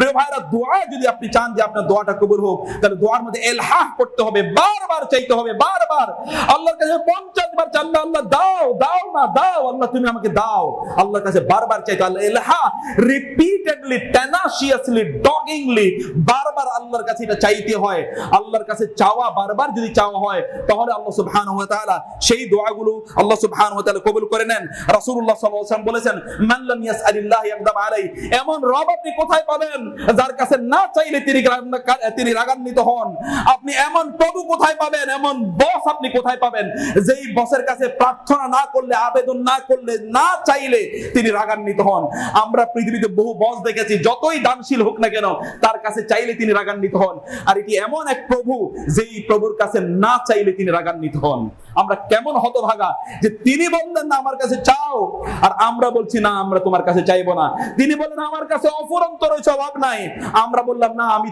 প্রিয় ভাইরা, দোয়া যদি আপনি চান যে আপনার দোয়াটা কবুল হোক, তাহলে দোয়ার মধ্যে ইলহাহ করতে হবে, বারবার চাইতে হবে, বারবার আল্লাহর কাছে 50 বার চাইলে আল্লাহ দাও, দাও না দাও, আল্লাহ তুমি আমাকে দাও, আল্লাহর কাছে বারবার চাইতে, আল্লাহ ইলহাহ, রিপিটেডলি, টেনাসিয়াসলি, ডগিংলি বারবার আল্লাহর কাছে এটা চাইতে হয়। আল্লাহর কাছে চাওয়া, বারবার যদি চাওয়া হয়, তাহলে আল্লাহ সুবহানাহু ওয়া তাআলা সেই দোয়াগুলো আল্লাহ সুবহানাহু ওয়া তাআলা কবুল করে নেন। রাসূলুল্লাহ সাল্লাল্লাহু আলাইহি ওয়াসাল্লাম বলেছেন, মান লাম ইয়াসআলিল্লাহ ইয়াগদাব আলাইহি। এমন রব আপনি কোথায় পাবেন যার কাছে না চাইলে তিনি রাগান্বিত হন? আপনি এমন প্রভু কোথায় পাবেন, এমন বস আপনি কোথায় পাবেন যেই বসের কাছে প্রার্থনা না করলে, আবেদন না করলে, না চাইলে তিনি রাগান্বিত হন? আমরা পৃথিবীতে বহু বস দেখেছি, যতই দানশীল হোক না কেন তার কাছে চাইলে তিনি রাগান্বিত হন। আর এটি এমন এক প্রভু যেই প্রভুর কাছে না চাইলে তিনি রাগান্বিত হন। আমরা কেমন হতভাগা যে তিনি বললেন না আমার কাছে চাও, আর আমরা বলছি না আমরা তোমার কাছে চাইবো না। তিনি বললেন আমার কাছে অফুরন্ত রয়েছে, অভাব নাই, আমরা বললাম না আমি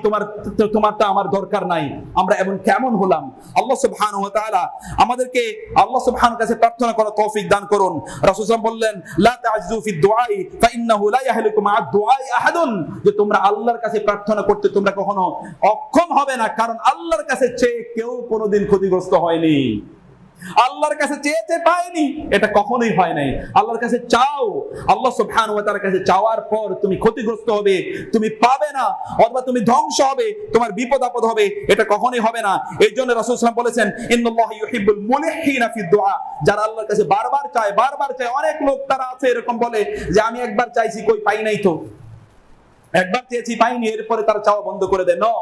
তোমারটা আমার দরকার নাই। আমরা এমন কেমন হলাম? আল্লাহ সুবহানাহু ওয়া তাআলা আমাদেরকে আল্লাহ সুবহানাহু কাছে প্রার্থনা করার তৌফিক দান করুন। রাসূল সাল্লাল্লাহু আলাইহি ওয়াসাল্লাম বললেন, লা তা'জু ফি দুআই ফাইন্নাহু লা ইয়াহলিকু মা দুআই আহাদুন, যে তোমরা আল্লাহর কাছে প্রার্থনা করতে তোমরা কখনো অক্ষম হবে না, কারণ আল্লাহর কাছে চেয়ে কেউ কোনোদিন ক্ষতিগ্রস্ত হয়নি। আল্লাহর কাছে চেয়েতে পায়নি, এটা কখনোই হয় নাই। আল্লাহর কাছে চাও, আল্লাহ সুবহানাহু ওয়া তাআলার কাছে চাওয়ার পর তুমি ক্ষতিগ্রস্ত হবে, তুমি পাবে না, অথবা তুমি ধ্বংস হবে, তোমার বিপদ আপদ হবে, এটা কখনোই হবে না। এই জন্য রাসূল সাল্লাল্লাহু আলাইহি ওয়াসাল্লাম বলেছেন, ইন্নাল্লাহা ইউহিব্বুল মুলিহিনা ফিদ দুআ, যারা আল্লাহর কাছে বারবার চায়, বারবার চায়। অনেক লোক তারা আছে এরকম বলে যে আমি একবার চাইছি, কই পাই নাই তো, একবার চেয়েছি পাইনি, এরপরে তারা চাওয়া বন্ধ করে দেয়। না,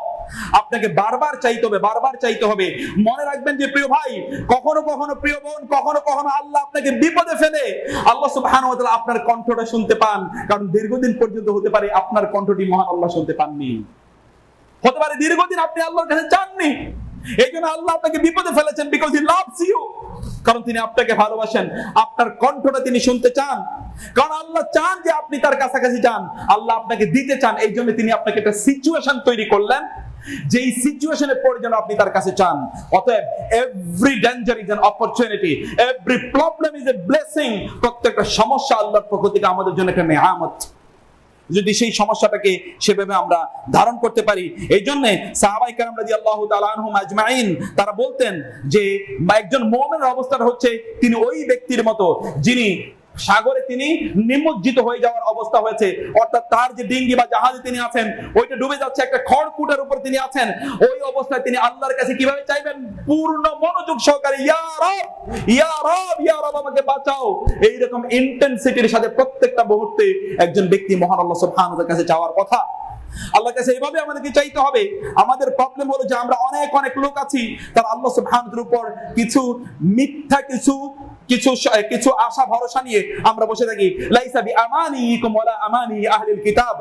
আপনাকে বারবার চাইতে হবে, বারবার চাইতে হবে। মনে রাখবেন যে প্রিয় ভাই, কখনো কখনো প্রিয় বোন, কখনো কখনো আল্লাহ আপনাকে বিপদে ফেলে আল্লাহ সুবহানাহু ওয়া তাআলা আপনার কণ্ঠটা শুনতে পান, কারণ দীর্ঘদিন পর্যন্ত হতে পারে আপনার কণ্ঠটি মহান আল্লাহ শুনতে পাননি, হতে পারে দীর্ঘদিন আপনি আল্লাহর কাছে চাননি। এই জন্য আল্লাহ আপনাকে বিপদে ফেলেছেন, বিকজ হি লাভস ইউ, কারণ তিনি আপনাকে ভালোবাসেন। আপনার কণ্ঠটা তিনি শুনতে চান, কারণ আল্লাহ চান যে আপনি তার কাছাকাছি যান, আল্লাহ আপনাকে দিতে চান। এই জন্য তিনি আপনাকে একটা সিচুয়েশন তৈরি করলেন, যেই সিচুয়েশনে পড়ে যেন আপনি তার কাছে চান। অতএব every danger is an opportunity, every problem is a blessing. প্রত্যেকটা সমস্যা আল্লাহর পক্ষ থেকে আমাদের জন্য একটা নেয়ামত, যদি সেই সমস্যাটাকে সেভাবে আমরা ধারণ করতে পারি। এই জন্য সাহাবায়ে কেরাম রাদিয়াল্লাহু তাআলা আনহুম আজমাইন তারা বলতেন যে একজন মুমিনের অবস্থাটা হচ্ছে তিনি ওই ব্যক্তির মতো যিনি সাগরে তিনি নিমজ্জিত হয়ে যাওয়ার অবস্থা হয়েছে, অর্থাৎ তার যে ডিঙ্গি বা জাহাজে তিনি আছেন ওইটা ডুবে যাচ্ছে, একটা খড়কুটার উপর তিনি আছেন। ওই অবস্থায় তিনি আল্লাহর কাছে কিভাবে চাইবেন? পূর্ণ মনোযোগ সহকারে, ইয়া রব, ইয়া রব, ইয়া রব আমাকে বাঁচাও, এইরকম ইন্টেনসিটির সাথে প্রত্যেকটা মুহূর্তে একজন ব্যক্তি মহান আল্লাহ সুবহানাহু ওয়া তাআলার কাছে চাওয়ার কথা। আল্লাহর কাছে এইভাবে আমাদেরকে চাইতে হবে। আমাদের প্রবলেম হলো যে আমরা অনেক অনেক লোক আছি তারা আল্লাহ সুবহানাহু ওয়া তাআলার উপর কিছু মিথ্যা কিছু আশা ভরসা নিয়ে আমরা বসে থাকি। লাইসা বিআমানিকুম ওয়ালা আমানি আহলিল কিতাব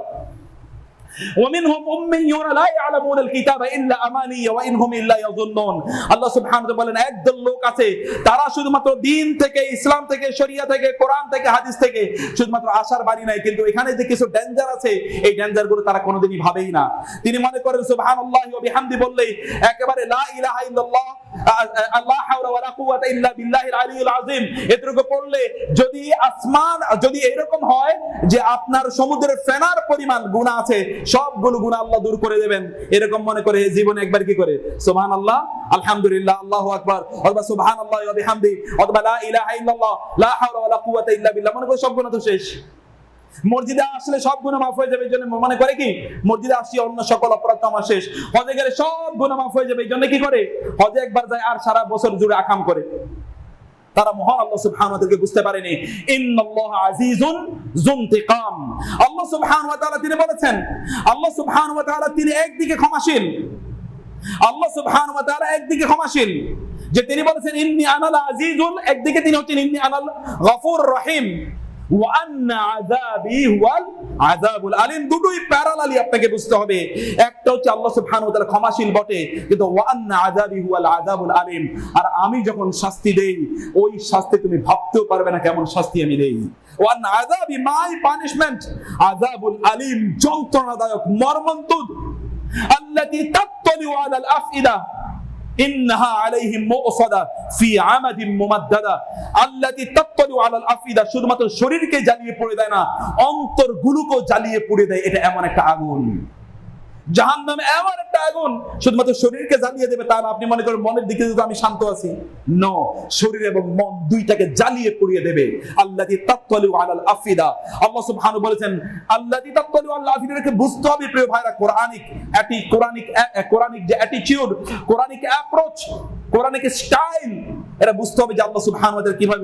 ومنهم أميون لا يعلمون الكتاب إلا أماني وإنهم إلا يظنون। আল্লাহ সুবহানাহু ওয়া তাআলা বলেন একদল লোক আছে তারা শুধুমাত্র দ্বীন থেকে, ইসলাম থেকে, শরিয়া থেকে, কোরআন থেকে, হাদিস থেকে শুধুমাত্র আশার বাণী নাই, কিন্তু এখানে যে কিছু ডেঞ্জার আছে এই ডেঞ্জার গুলো তারা কোনোদিনই ভাবেই না। তিনি মনে করেন সুবহানাল্লাহি ওয়া বিহামদি বললেই একেবারে লা ইলাহা ইল্লাল্লাহ লা হাওলা ওয়ালা কুওয়াতা ইল্লা বিল্লাহিল আলিয়্যিল আযীম এতটুকু পড়লে যদি এরকম হয় যে আপনার সমুদ্রের ফেনার পরিমাণ গুনাহ আছে, সবগুলো গুনাহ আল্লাহ দূর করে দেবেন, এরকম মনে করে জীবনে একবার কি করে সুবহানাল্লাহ, আলহামদুলিল্লাহ, আল্লাহু আকবার, অথবা সুবহানাল্লাহি ওয়া বিহামদি, অথবা লা ইলাহা ইল্লাল্লাহ লা হাওলা ওয়ালা কুওয়াতা ইল্লা বিল্লাহ, মনে করে সব গুনাহ তো শেষ। মসজিদে আসলে সব গুনাহ মাফ হয়ে যাবে, এই জন্য মনে করে কি মসজিদে আসি অন্য সকল অপরাধ আমার শেষ। হজে গেলে সব গুনাহ মাফ হয়ে যাবে, এই জন্য কি করে হজে একবার যায় আর সারা বছর জুড়ে আকাম করে। তারা মহান আল্লাহ সুবহানাহু ওয়া তাআলাকে বুঝতে পারেনি। ইন্নাল্লাহা আজিজুন যুনতিকাম, আল্লাহ সুবহানাহু ওয়া তাআলা তিনি বলেছেন, আল্লাহ সুবহানাহু ওয়া তাআলা তিনি একদিকে ক্ষমাশীল, আল্লাহ সুবহানাহু ওয়া তাআলা একদিকে ক্ষমাশীল, যে তিনি বলেছেন ইন্নী আনাল আজিজুন, একদিকে তিনি হচ্ছেন ইন্নী আনাল গফুর রহিম, ওয়া আন্না আযাবি হুয়াল আযাবুল আলীম। দুটোই প্যারালালি আপনাকে বুঝতে হবে। একটা হচ্ছে আল্লাহ সুবহানাহু ওয়া তাআলা ক্ষমাশীল বটে, কিন্তু ওয়া আন্না আযাবি হুয়াল আযাবুল আলীম, আর আমি যখন শাস্তি দেই ওই শাস্তি তুমি ভাবতেও পারবে না কেমন শাস্তি আমি দেই। ওয়া আন্না আযাবি মাই পানিশমেন্ট আযাবুল আলীম, যন্ত্রণাদায়ক, মর্মন্তুদ, আল্লাতী তাত্তালিউ আলাল আফইদা, ইন্নাহা আলাইহিম মুসাদা ফি আমাদিন মুমাদ্দাদা আল্লাতী তাত্তালু আলাল আফিদা, শুধুমাত্র শরীরকে জ্বালিয়ে পড়ে দেয় না, অন্তরগুলোকেও জ্বালিয়ে পড়ে দেয়। এটা এমন একটা আগুন, জাহান্নাম এমন একটা আগুন, শুধুমাত্র শরীরকে জ্বালিয়ে দেবে তা না। আপনি মনে করেন মনের দিকে যদি আমি শান্ত আছি, নো, শরীর এবং মন দুইটাকে জ্বালিয়ে পুড়িয়ে দেবে। আল্লাযী তাত্তালু আলাল আফিদা, আল্লাহ সুবহানাহু বলেছেন আল্লাযী তাত্তালু আলাল আফিদা, এটাকে বুঝতে হবে প্রিয় ভাইরা। কোরআনিক যে attitude, Quranic approach, Quranic style, এটা বুঝতে হবে যে আল্লাহ সুবহানাহু ওয়া তাআলা কিভাবে